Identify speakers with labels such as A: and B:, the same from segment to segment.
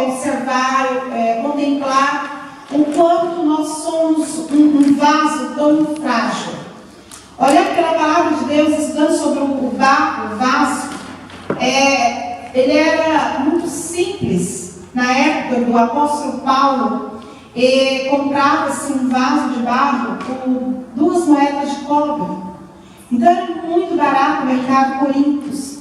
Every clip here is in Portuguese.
A: observar, contemplar o quanto nós somos um vaso tão frágil. Olhando pela palavra de Deus, estudando sobre o vaso, ele era muito simples. Na época do apóstolo Paulo, comprava-se um vaso de barro por 2 moedas de cobre. Então era muito barato no mercado Coríntios.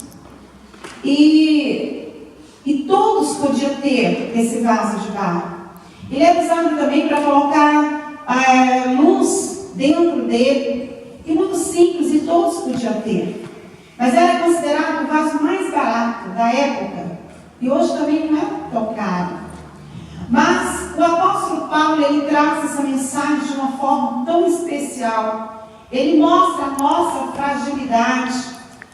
A: E todos podiam ter esse vaso de barro. Ele era usado também para colocar luz dentro dele. E muito simples, e todos podiam ter. Mas era considerado o vaso mais barato da época. E hoje também não é tão caro. Mas o apóstolo Paulo, ele traz essa mensagem de uma forma tão especial. Ele mostra a nossa fragilidade.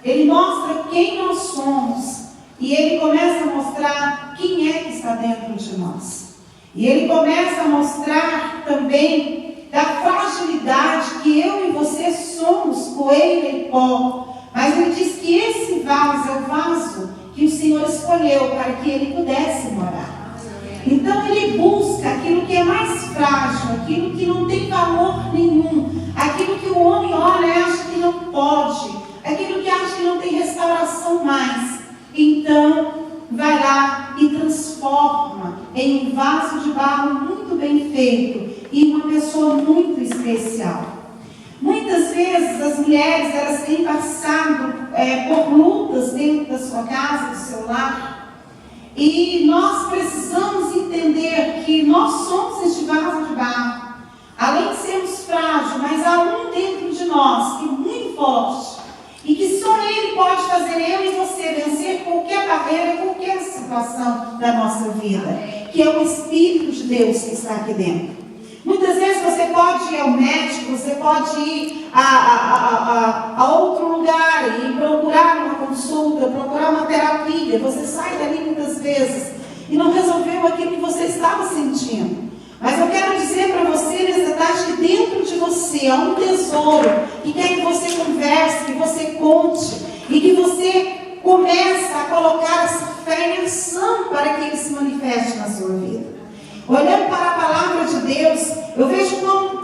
A: Ele mostra quem nós somos. E ele começa a mostrar quem é que está dentro de nós. E ele começa a mostrar também da fragilidade que eu e você somos, poeira e pó. Mas ele diz que esse vaso é o vaso que o Senhor escolheu para que ele pudesse morar. Então ele busca aquilo que é mais frágil, aquilo que não tem valor nenhum, aquilo que o homem olha e acha que não pode, aquilo que acha que não tem restauração mais. Então vai lá e transforma em um vaso de barro muito bem feito e uma pessoa muito especial. Muitas vezes as mulheres, elas têm passado por lutas dentro da sua casa, do seu lar. E nós precisamos entender que nós somos este vaso de barro. Além de sermos frágeis, mas há um dentro de nós que é muito forte. E que só Ele pode fazer eu e você vencer qualquer barreira, qualquer situação da nossa vida. Que é o Espírito de Deus que está aqui dentro. Muitas vezes você pode ir ao médico, você pode ir a outro lugar e procurar uma consulta, procurar uma terapia. Você sai dali muitas vezes e não resolveu aquilo que você estava sentindo. Mas eu quero dizer para você nessa tarde que dentro de você há um tesouro que quer que você converse, que você conte e que você comece a colocar essa fé em ação para que ele se manifeste na sua vida. Olhando para a palavra de Deus, eu vejo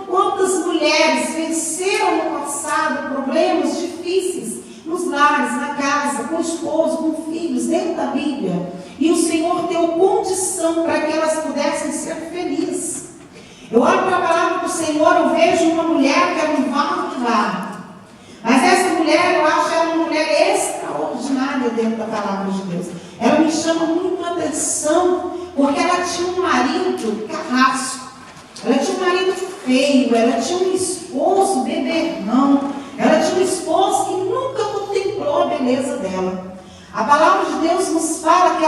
A: quantas mulheres venceram no passado problemas difíceis nos lares, na casa, com o esposo, com filhos, dentro da Bíblia. E o Senhor deu condição para que elas pudessem ser felizes. Eu olho para a palavra do Senhor, eu vejo uma mulher que era um vaso de barro. Mas essa mulher, eu acho ela uma mulher extraordinária dentro da palavra de Deus. Ela me chama muito a atenção, porque ela tinha um marido carrasco. Ela tinha um marido feio, ela tinha um esposo beberrão. Ela tinha um esposo que nunca contemplou a beleza dela. A palavra de Deus nos fala que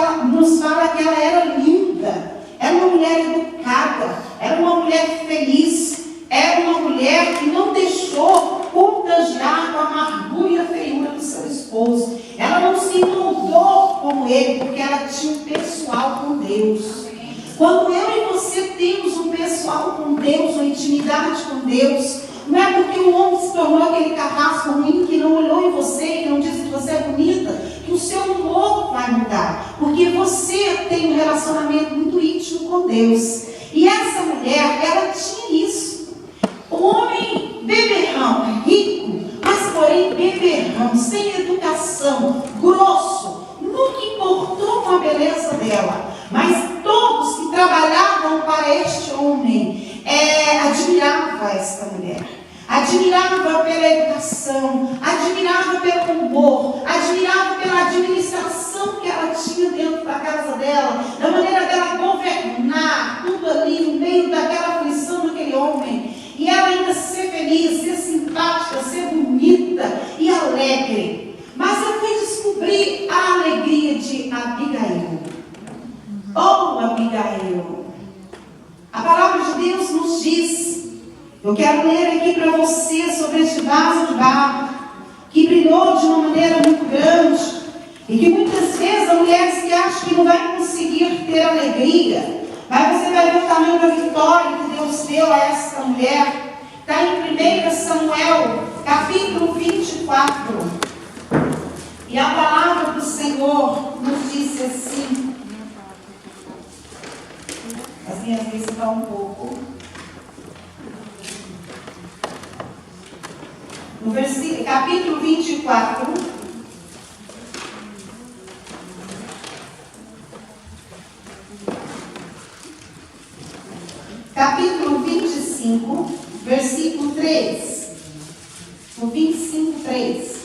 A: ela era linda, era uma mulher educada, era uma mulher feliz, era uma mulher que não deixou contagiar com a amargura e a feiura do seu esposo. Ela não se moldou como ele, porque ela tinha um pessoal com Deus. Quando eu e você temos um pessoal com Deus, uma intimidade com Deus, não é porque o homem se tornou aquele carrasco ruim que não olhou em você, que não disse que você é bonita, que o seu humor vai mudar. Porque você tem um relacionamento muito íntimo com Deus. E essa mulher, ela tinha isso. O homem beberrão, rico, mas porém beberrão, sem educação, grosso, nunca importou com a beleza dela. Mas todos que trabalhavam para este homem admiravam esta mulher. Admirava pela educação, admirava pelo humor, admirava pela administração que ela tinha dentro da casa dela, da maneira dela governar tudo ali no meio daquela aflição daquele homem. E ela ainda ser feliz, ser simpática, ser bonita e alegre. Mas eu fui descobrir a alegria de Abigail. Oh, Abigail! A palavra de Deus nos diz. Eu quero ler aqui para você sobre este vaso de barro que brilhou de uma maneira muito grande e que muitas vezes há mulheres que acham que não vai conseguir ter alegria, mas você vai ver o tamanho da vitória que Deus deu a esta mulher. Está em 1 Samuel, capítulo 24. E a palavra do Senhor nos disse assim: assim, às vezes está um pouco. No capítulo 24, capítulo 25, versículo 3. No 25, 3.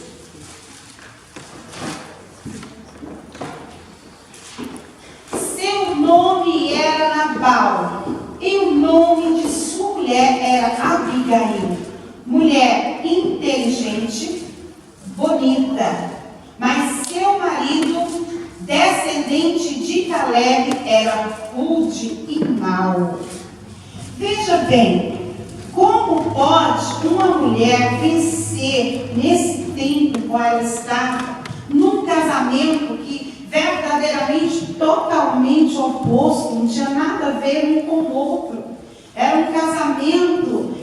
A: Seu nome era Nabal, e o nome de sua mulher era Abigail. Mulher inteligente, bonita, mas seu marido, descendente de Caleb, era rude e mau. Veja bem, como pode uma mulher vencer nesse tempo qual ela está, num casamento que verdadeiramente, totalmente oposto, não tinha nada a ver um com o outro. Era um casamento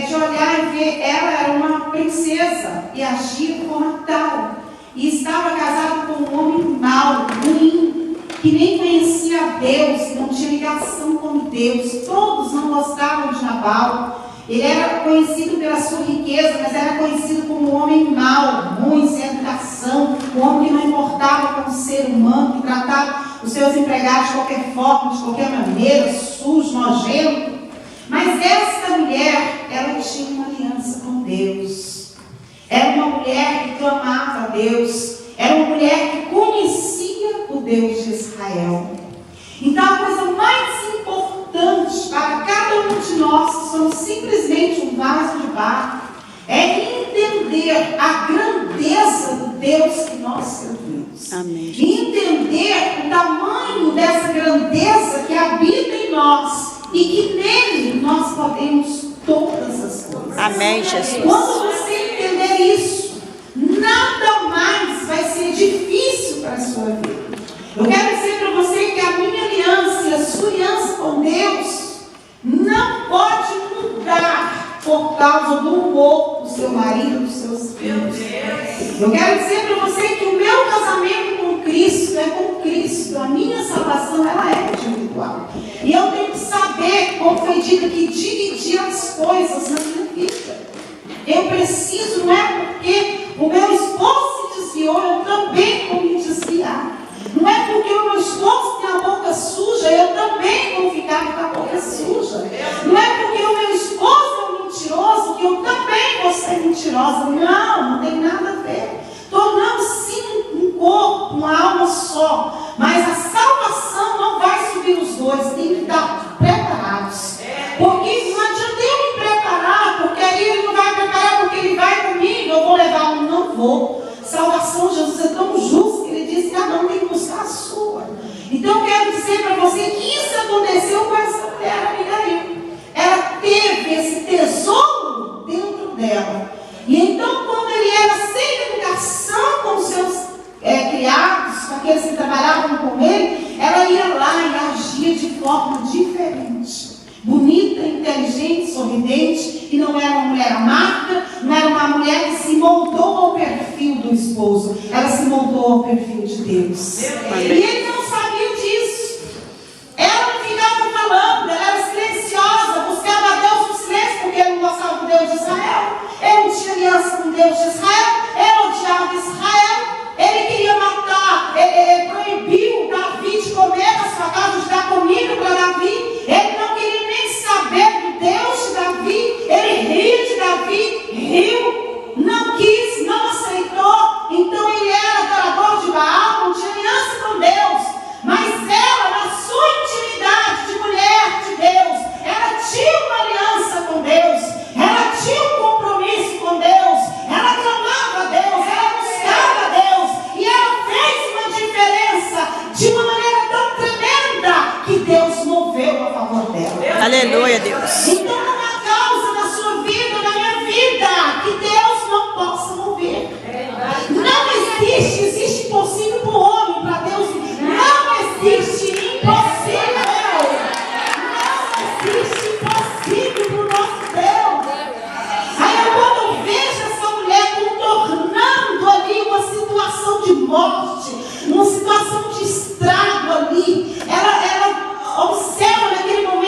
A: de olhar e ver, ela era uma princesa e agia como tal. E estava casada com um homem mau, ruim, que nem conhecia Deus, não tinha ligação com Deus. Todos não gostavam de Nabal. Ele era conhecido pela sua riqueza, mas era conhecido como um homem mau, ruim, sem educação, um homem que não importava com o ser humano, que tratava os seus empregados de qualquer forma, de qualquer maneira, sujo, nojento. Mas essa mulher, ela tinha uma aliança com Deus. Era uma mulher que clamava a Deus. Era uma mulher que conhecia o Deus de Israel. Então, a coisa mais importante para cada um de nós, que somos simplesmente um vaso de barro, é entender a grandeza do Deus que nós servimos.
B: Amém.
A: E entender o tamanho dessa grandeza que habita em nós e que nele nós podemos todas as coisas.
B: Amém, Jesus.
A: Quando você entender isso, nada mais vai ser difícil para a sua vida. Eu quero dizer para você que a minha aliança e a sua aliança com Deus não pode mudar por causa do humor do seu marido, dos seus filhos. Eu quero dizer para você que o meu casamento com Cristo é com Cristo. A minha salvação, ela é individual. E eu tenho que saber, como foi dito aqui, dividir as coisas na minha vida. Eu preciso, não é porque o meu esposo se desviou, eu também vou me desviar. Não é porque o meu esposo tem a boca suja, eu também vou ficar com a boca suja. Não é porque o meu esposo é mentiroso, que eu também vou ser mentirosa. Não, não tem nada a ver. Tornamos-se um corpo, uma alma só. Mas a salvação não vai subir os dois, tem que estar preparados. Porque não adianta eu me preparar, porque aí ele não vai preparar, porque ele vai comigo, eu vou levar um, não vou. Salvação, Jesus é tão justo que ele diz que cada um tem que buscar a sua. Então eu quero dizer para você que isso aconteceu com essa mulher, Abigail. Ela teve esse tesouro dentro dela. E então, quando ele era sem educação com os seus criados, com aqueles que trabalhavam com ele, ela ia lá e agia de forma diferente. Bonita, inteligente, sorridente, e não era uma mulher amarga, não era uma mulher que se moldou ao perfil do esposo, ela se moldou ao perfil de Deus. E ele não sabia disso. Ela não ficava falando, ela era silenciosa, buscava a Deus no silêncio, porque ele não gostava do Deus de Israel, ele não tinha aliança com Deus de Israel, ele odiava Israel, ele queria matar, ele proibiu Davi de comer na sua casa, de dar comida para Davi. Ele não queria nem saber do Deus de Davi. Ele ria de Davi, riu, não quis, não aceitou. Então ele era adorador de Baal, não tinha aliança com Deus. Mas ela, na sua intimidade de mulher de Deus, ela tinha uma aliança com Deus, ela tinha um compromisso com Deus, ela clamava a Deus, ela buscava a Deus, e ela fez uma diferença de uma maneira tão tremenda que Deus moveu a favor dela.
B: Aleluia, Deus.
A: Então não há causa na sua vida, na minha vida, que Deus não possa mover. Não existe, existe impossível para o homem, para Deus. Não existe impossível. Não existe impossível para o nosso Deus. Aí quando eu vejo essa mulher contornando ali uma situação de morte, uma situação de estrago ali, ela observa naquele momento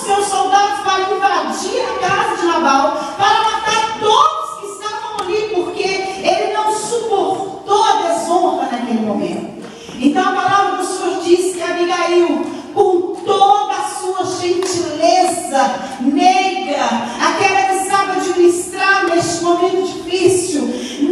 A: os seus soldados para invadir a casa de Nabal, para matar todos que estavam ali, porque ele não suportou a desonra naquele momento. Então a palavra do Senhor diz que Abigail, com toda a sua gentileza, nega aquela que sabe administrar neste momento difícil,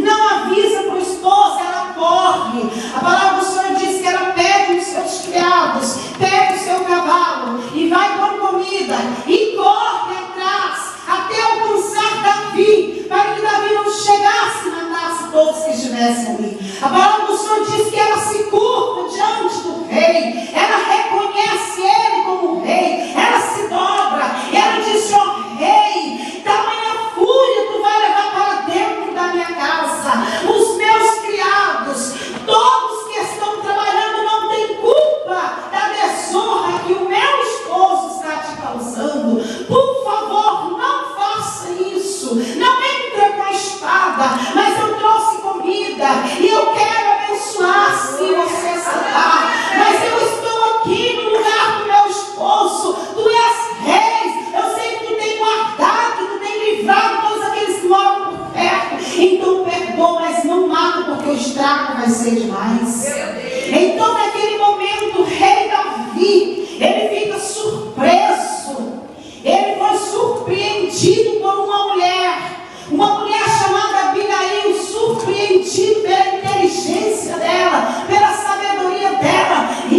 A: não avisa para o esposo, ela corre. A palavra do Senhor diz que ela pega os seus criados, pega o seu cavalo e vai com comida e corre atrás até alcançar Davi, para que Davi não chegasse e matasse todos que estivessem ali. A palavra do Senhor diz que ela se curva diante do rei, ela reconhece ele como rei, ela se dobra, e ela diz: ó rei, tamanha fúria tu vai levar para dentro da minha casa. Os meus criados, todos que estão trabalhando, não têm culpa da desonra que o meu esposo está te causando. Por favor, não faça isso. Não entre com a espada, mas eu trouxe comida e eu quero abençoar se você aceitar. Mas eu estou aqui no lugar do meu esposo. Tu és rei. Eu sei que tu tem guardado, que tu tem livrado todos aqueles que moram por perto. Então perdoa, mas não mata, porque o estrago vai ser demais. Então naquele momento o rei Davi, ele fica surpreso. Ele foi surpreendido por